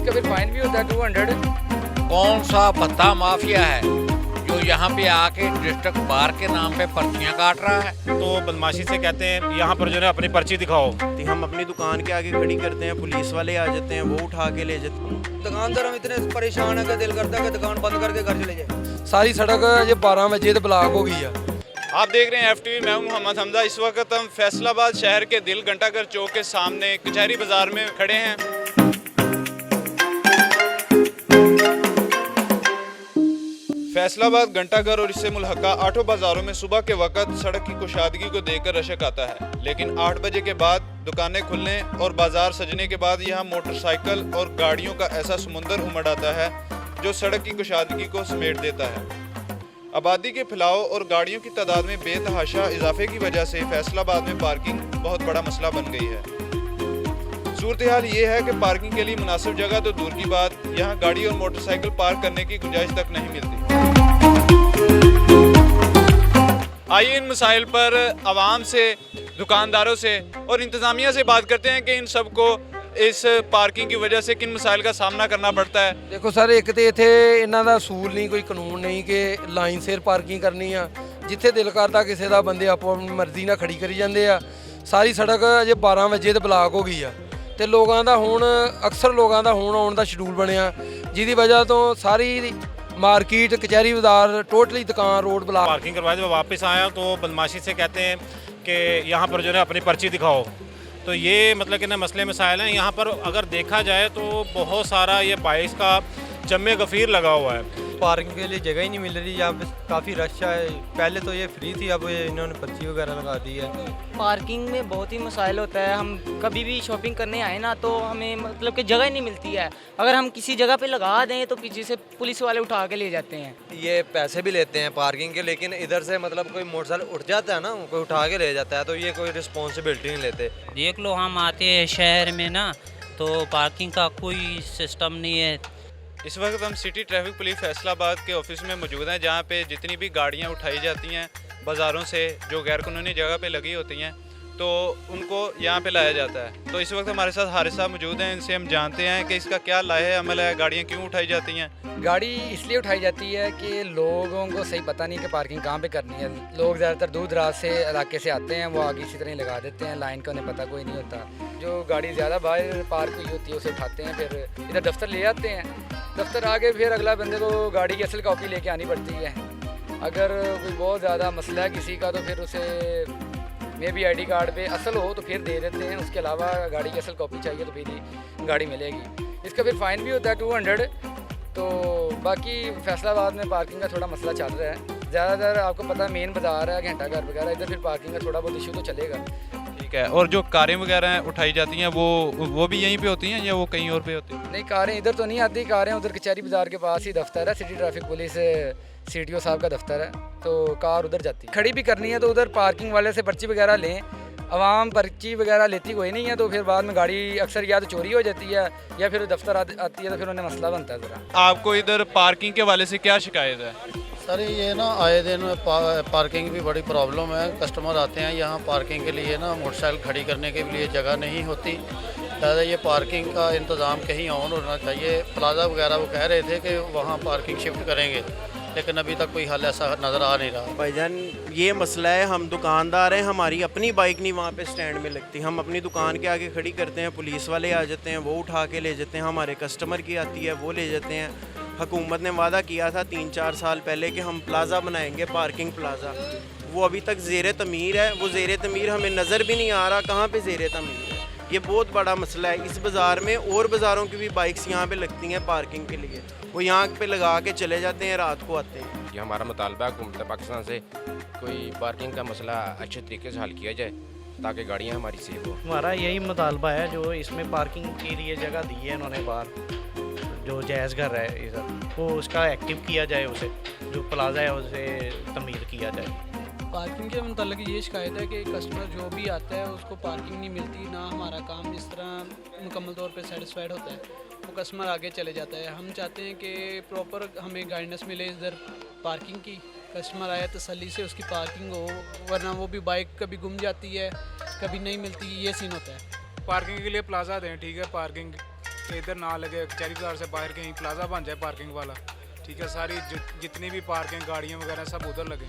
इसका फिर फाइन भी होता है 200। कौन सा भत्ता माफिया है जो यहाँ पे आके डिस्ट्रिक्ट बार के नाम पे पर्चियाँ काट रहा है? तो बदमाशी से कहते हैं यहाँ पर जो है अपनी पर्ची दिखाओ। हम अपनी दुकान के आगे खड़ी करते हैं, पुलिस वाले आ जाते हैं, वो उठा के ले जाते हैं। दुकानदार हम इतने परेशान है कि दिल करता है कि दुकान बंद करके घर चले जाए। सारी सड़क ये 12 बजे तो ब्लॉक हो गई है। आप देख रहे हैं FTV, मैं हूं मोहम्मद हमजा। इस वक्त हम फैसलाबाद शहर के दिल घंटाघर चौक के सामने कचहरी बाजार में खड़े हैं। फैसलाबाद घंटाघर और इससे मुल्हका आठों बाजारों में सुबह के वक्त सड़क की कुशादगी को देखकर रशक आता है, लेकिन 8 बजे के बाद दुकानें खुलने और बाजार सजने के बाद यहाँ मोटरसाइकिल और गाड़ियों का ऐसा समुंदर उमड़ आता है जो सड़क की कुशादगी को समेट देता है। आबादी के फैलाव और गाड़ियों की तादाद में बेतहाशा इजाफे की वजह से फैसलाबाद में पार्किंग बहुत बड़ा मसला बन गई है। सूरत हाल ये है कि पार्किंग के लिए मुनासिब जगह तो दूर की बात, यहाँ गाड़ी और मोटरसाइकिल पार्क करने की गुंजाइश तक नहीं मिलती। आइए इन मसाइल पर आवाम से, दुकानदारों से और इंतज़ामिया से बात करते हैं कि इन सबको इस पार्किंग की वजह से किन मसाइल का सामना करना पड़ता है। देखो सर, एक तो इत्थे इन्हां दा असूल नहीं, कोई कानून नहीं कि लाइन सिर पार्किंग करनी आ। जिथे दिल करता किसी का बंदे आपो अपनी मर्जी ਨਾਲ खड़ी करी जाते आ। सारी सड़क अजे 12 ਵਜੇ तो ब्लॉक हो गई आ ਤੇ ਲੋਕਾਂ ਦਾ ਹੁਣ ਅਕਸਰ ਲੋਕਾਂ ਦਾ ਹੁਣ ਆਉਣ ਦਾ ਸ਼ਡਿਊਲ ਬਣਿਆ, ਜਿਹਦੀ ਵਜ੍ਹਾ ਤੋਂ ਸਾਰੀ मार्केट कचहरी बाजार टोटली दुकान रोड ब्लॉक। पार्किंग करवाए जब वापस आया तो बदमाशी से कहते हैं कि यहाँ पर जो है अपनी पर्ची दिखाओ। तो ये मतलब कि ना मसले मसाइल हैं। यहाँ पर अगर देखा जाए तो बहुत सारा ये बाइस का जमे गफ़ीर लगा हुआ है। पार्किंग के लिए जगह ही नहीं मिल रही, यहाँ पे काफ़ी रश है। पहले तो ये फ्री थी, अब ये इन्होंने पर्ची वगैरह लगा दी है। पार्किंग में बहुत ही मसाइल होता है। हम कभी भी शॉपिंग करने आए ना तो हमें मतलब कि जगह ही नहीं मिलती है। अगर हम किसी जगह पे लगा दें तो पीछे से पुलिस वाले उठा के ले जाते हैं। ये पैसे भी लेते हैं पार्किंग के, लेकिन इधर से मतलब कोई मोटरसाइकिल उठ जाता है ना, कोई उठा के ले जाता है, तो ये कोई रिस्पॉन्सिबिलिटी नहीं लेते। देख लो, हम आते हैं शहर में ना तो पार्किंग का कोई सिस्टम नहीं है। इस वक्त हम सिटी ट्रैफिक पुलिस फैसलाबाद के ऑफिस में मौजूद हैं, जहाँ पे जितनी भी गाड़ियाँ उठाई जाती हैं बाज़ारों से जो गैर कानूनी जगह पे लगी होती हैं तो उनको यहाँ पे लाया जाता है। तो इस वक्त हमारे साथ हारिस साहब मौजूद हैं, इनसे हम जानते हैं कि इसका क्या लाहे अमल है, गाड़ियाँ क्यों उठाई जाती हैं। गाड़ी इसलिए उठाई जाती है कि लोगों को सही पता नहीं कि पार्किंग कहाँ पे करनी है। लोग ज़्यादातर दूर दराज से इलाके से आते हैं, वो आगे इसी तरह ही लगा देते हैं, लाइन का उन्हें पता कोई नहीं होता। जो गाड़ी ज़्यादा बाहर पार्क हुई होती है उसे उठाते हैं, फिर इधर दफ्तर ले आते हैं। दफ्तर आगे फिर अगला बंदे को गाड़ी की असल कॉपी लेके आनी पड़ती है। अगर कोई बहुत ज़्यादा मसला है किसी का तो फिर उसे मे भी ID कार्ड पे असल हो तो फिर दे देते हैं, उसके अलावा गाड़ी की असल कॉपी चाहिए तो फिर ही गाड़ी मिलेगी। इसका फिर फ़ाइन भी होता है 200। तो बाकी फैसलाबाद में पार्किंग का थोड़ा मसला चल रहा है। ज़्यादातर आपको पता है मेन बाजार है, घंटाघर वगैरह, इधर फिर पार्किंग का थोड़ा बहुत इशू तो चलेगा। ठीक है, और जो कारें वगैरह उठाई जाती हैं वो भी यहीं पे होती हैं या वो कहीं और पे होती हैं? नहीं, कारें इधर तो नहीं आती, कारें उधर कचहरी बाजार के पास ही दफ्तर है, सिटी ट्रैफिक पुलिस CTO साहब का दफ्तर है, तो कार उधर जाती है। खड़ी भी करनी है तो उधर पार्किंग वाले से पर्ची वगैरह लें। आवाम पर्ची वगैरह लेती कोई नहीं है, तो फिर बाद में गाड़ी अक्सर या तो चोरी हो जाती है या फिर दफ्तर आती है तो फिर उन्हें मसला बनता है ज़रा। आपको इधर पार्किंग के वाले से क्या शिकायत है? सर ये ना आए दिन पार्किंग भी बड़ी प्रॉब्लम है। कस्टमर आते हैं यहाँ पार्किंग के लिए ना, मोटरसाइकिल खड़ी करने के लिए जगह नहीं होती। लिहाजा ये पार्किंग का इंतज़ाम कहीं और होना चाहिए। प्लाजा वगैरह वो कह रहे थे कि वहाँ पार्किंग शिफ्ट करेंगे, लेकिन अभी तक कोई हल ऐसा नज़र आ नहीं रहा। भाईजान ये मसला है, हम दुकानदार हैं, हमारी अपनी बाइक नहीं वहाँ पे स्टैंड में लगती। हम अपनी दुकान के आगे खड़ी करते हैं, पुलिस वाले आ जाते हैं, वो उठा के ले जाते हैं। हमारे कस्टमर की आती है, वो ले जाते हैं। हुकूमत ने वादा किया था 3-4 साल पहले कि हम प्लाज़ा बनाएंगे, पार्किंग प्लाज़ा, वो अभी तक ज़ेर तमीर है। वो ज़ेर तमीर हमें नज़र भी नहीं आ रहा कहाँ पे ज़ेर तमीर है। ये बहुत बड़ा मसला है। इस बाज़ार में और बाज़ारों की भी बाइक्स यहाँ पे लगती हैं पार्किंग के लिए, वो यहाँ पे लगा के चले जाते हैं, रात को आते हैं। ये हमारा मुतालबा है हुकूमत पाकिस्तान से कोई पार्किंग का मसला अच्छे तरीके से हल किया जाए ताकि गाड़ियाँ हमारी सेफ हो। हमारा यही मुतालबा है, जो इसमें पार्किंग के लिए जगह दी है इन्होंने बाहर, जो जायज़ घर है इधर, वो उसका एक्टिव किया जाए, उसे जो प्लाजा है उसे तमीर किया जाए। पार्किंग के मतलब ये शिकायत है कि कस्टमर जो भी आता है उसको पार्किंग नहीं मिलती, ना हमारा काम इस तरह मुकम्मल तौर पे सेटिस्फाइड होता है, वो कस्टमर आगे चले जाता है। हम चाहते हैं कि प्रॉपर हमें गाइडेंस मिले इधर पार्किंग की, कस्टमर आया तसल्ली से उसकी पार्किंग हो, वरना वो भी बाइक कभी गुम जाती है, कभी नहीं मिलती, ये सीन होता है। पार्किंग के लिए प्लाजा दें, ठीक है, पार्किंग कि इधर ना लगे, कचहरी बाजार से बाहर कहीं प्लाजा बन जाए पार्किंग वाला, ठीक है, सारी जितनी भी पार्किंग गाड़ियाँ वगैरह सब उधर लगे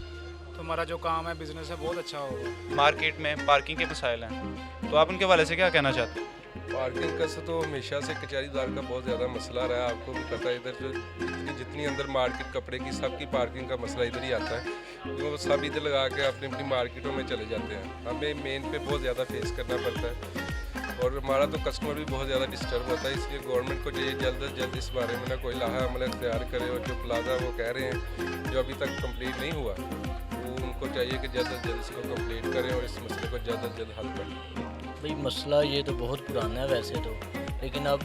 तो हमारा जो काम है बिज़नेस है बहुत अच्छा होगा। मार्केट में पार्किंग के मसाइल हैं, तो आप उनके हवाले से क्या कहना चाहते हैं? पार्किंग का तो हमेशा से कचहरी दार का बहुत ज़्यादा मसला रहा है, आपको भी पता है। इधर जो जितनी अंदर मार्केट कपड़े की सबकी पार्किंग का मसला इधर ही आता है, तो वो सब इधर लगा के अपनी अपनी मार्केटों में चले जाते हैं। हमें मेन पे बहुत ज़्यादा फेस करना पड़ता है और हमारा तो कस्टमर भी बहुत ज़्यादा डिस्टर्ब होता है। इसलिए गवर्नमेंट को चाहिए जल्द अज जल्द इस बारे में ना कोई लाहा अमल इख्तियार करे, और जो प्लाजा वो कह रहे हैं जो अभी तक कंप्लीट नहीं हुआ, वो उनको चाहिए कि जल्द अज जल्द इसको कंप्लीट करें और इस मसले को जल्द अज जल्द हल करें। भाई मसला ये तो बहुत पुराना है वैसे तो, लेकिन अब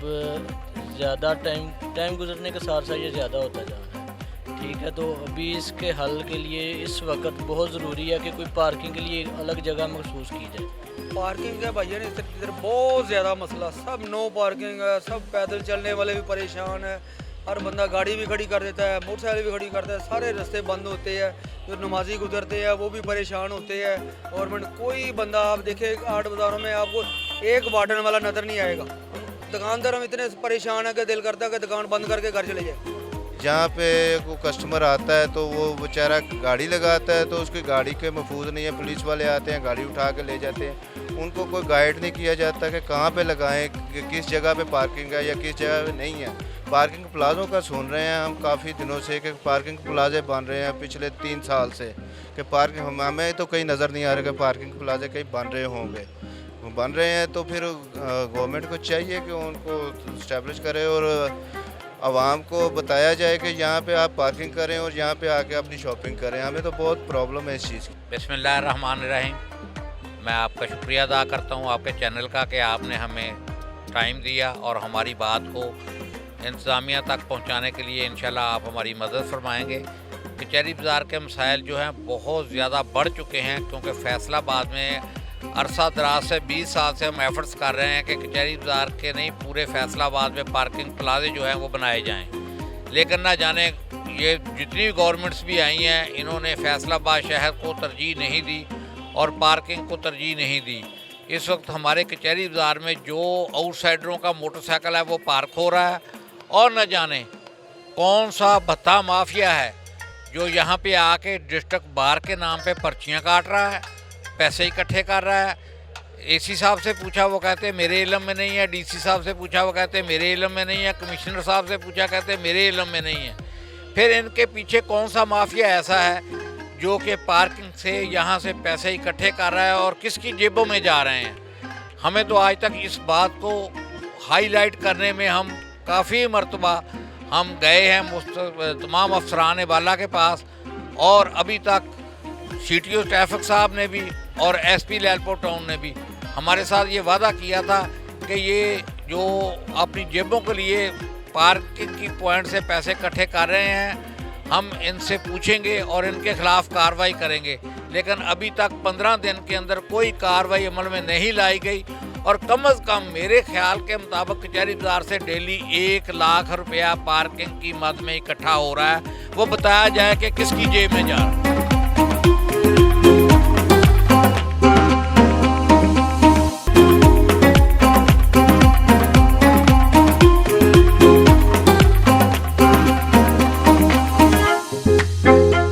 ज़्यादा टाइम गुजरने के साथ साथ ये ज़्यादा होता जा रहा है, ठीक है। तो अभी इसके हल के लिए इस वक्त बहुत ज़रूरी है कि कोई पार्किंग के लिए अलग जगह महसूस की जाए। पार्किंग का भैया ने इधर बहुत ज़्यादा मसला, सब नो पार्किंग है, सब पैदल चलने वाले भी परेशान है, हर बंदा गाड़ी भी खड़ी कर देता है, मोटरसाइकिल भी खड़ी करता है, सारे रास्ते बंद होते हैं, जो नमाजी गुजरते हैं वो भी परेशान होते हैं। गवर्नमेंट कोई बंदा आप देखे 8 बाज़ारों में आपको एक वार्डन वाला नज़र नहीं आएगा। दुकानदार हम इतने परेशान है कि दिल करता है कि दुकान बंद करके घर चले जाए। जहाँ पे कोई कस्टमर आता है तो वो बेचारा गाड़ी लगाता है तो उसकी गाड़ी के महफूज नहीं है, पुलिस वाले आते हैं गाड़ी उठा के ले जाते हैं, उनको कोई गाइड नहीं किया जाता कि कहाँ पे लगाएं, कि किस जगह पे पार्किंग है या किस जगह पे नहीं है। पार्किंग प्लाज़ों का सुन रहे हैं हम काफ़ी दिनों से कि पार्किंग प्लाजे बन रहे हैं पिछले 3 साल से, कि पार्किंग हमें तो कहीं नज़र नहीं आ रहा कि पार्किंग प्लाजे कहीं बन रहे होंगे। बन रहे हैं तो फिर गवर्नमेंट को चाहिए कि उनको इस्टेब्लिश करे और आवाम को बताया जाए कि यहाँ पे आप पार्किंग करें और यहाँ पे आके अपनी शॉपिंग करें। हमें तो बहुत प्रॉब्लम है इस चीज़ की। बिस्मिल्लाहिर्रहमानिर्रहीम। मैं आपका शुक्रिया अदा करता हूँ आपके चैनल का कि आपने हमें टाइम दिया और हमारी बात को इंतज़ामिया तक पहुँचाने के लिए इंशाल्लाह आप हमारी मदद फरमाएँगे। कचहरी बाज़ार के मसाइल जो हैं बहुत ज़्यादा बढ़ चुके हैं, क्योंकि फैसलाबाद में अरसा दराज से 20 साल से हम एफ़र्ट्स कर रहे हैं कि कचहरी बाज़ार के नहीं पूरे फैसलाबाद में पार्किंग प्लाजे जो हैं वो बनाए जाएं, लेकिन ना जाने ये जितनी भी गवर्नमेंट्स भी आई हैं इन्होंने फैसलाबाद शहर को तरजीह नहीं दी और पार्किंग को तरजीह नहीं दी। इस वक्त हमारे कचहरी बाज़ार में जो आउटसाइडरों का मोटरसाइकिल है वो पार्क हो रहा है और न जाने कौन सा भत्ता माफिया है जो यहाँ पे आके डिस्ट्रिक्ट बार के नाम पे पर्चियाँ काट रहा है, पैसे इकट्ठे कर रहा है। एसी साहब से पूछा वो कहते हैं मेरे इल्म में नहीं है, डीसी साहब से पूछा वो कहते हैं मेरे इल्म में नहीं है, कमिश्नर साहब से पूछा कहते हैं मेरे इल्म में नहीं है। फिर इनके पीछे कौन सा माफिया ऐसा है जो कि पार्किंग से यहाँ से पैसे इकट्ठे कर रहा है और किसकी जेबों में जा रहे हैं। हमें तो आज तक इस बात को हाईलाइट करने में हम काफ़ी मरतबा हम गए हैं तमाम अफसरान बाला के पास, और अभी तक CTO ट्रैफिक साहब ने भी और SP लैलपुर टाउन ने भी हमारे साथ ये वादा किया था कि ये जो अपनी जेबों के लिए पार्किंग की पॉइंट से पैसे इकट्ठे कर रहे हैं हम इनसे पूछेंगे और इनके ख़िलाफ़ कार्रवाई करेंगे। लेकिन अभी तक 15 दिन के अंदर कोई कार्रवाई अमल में नहीं लाई गई और कम अज़ कम मेरे ख्याल के मुताबिक कचहरी बाज़ार से डेली 1 लाख रुपया पार्किंग की मद में इकट्ठा हो रहा है। वो बताया जाए कि किसकी जेब में जा रहा है।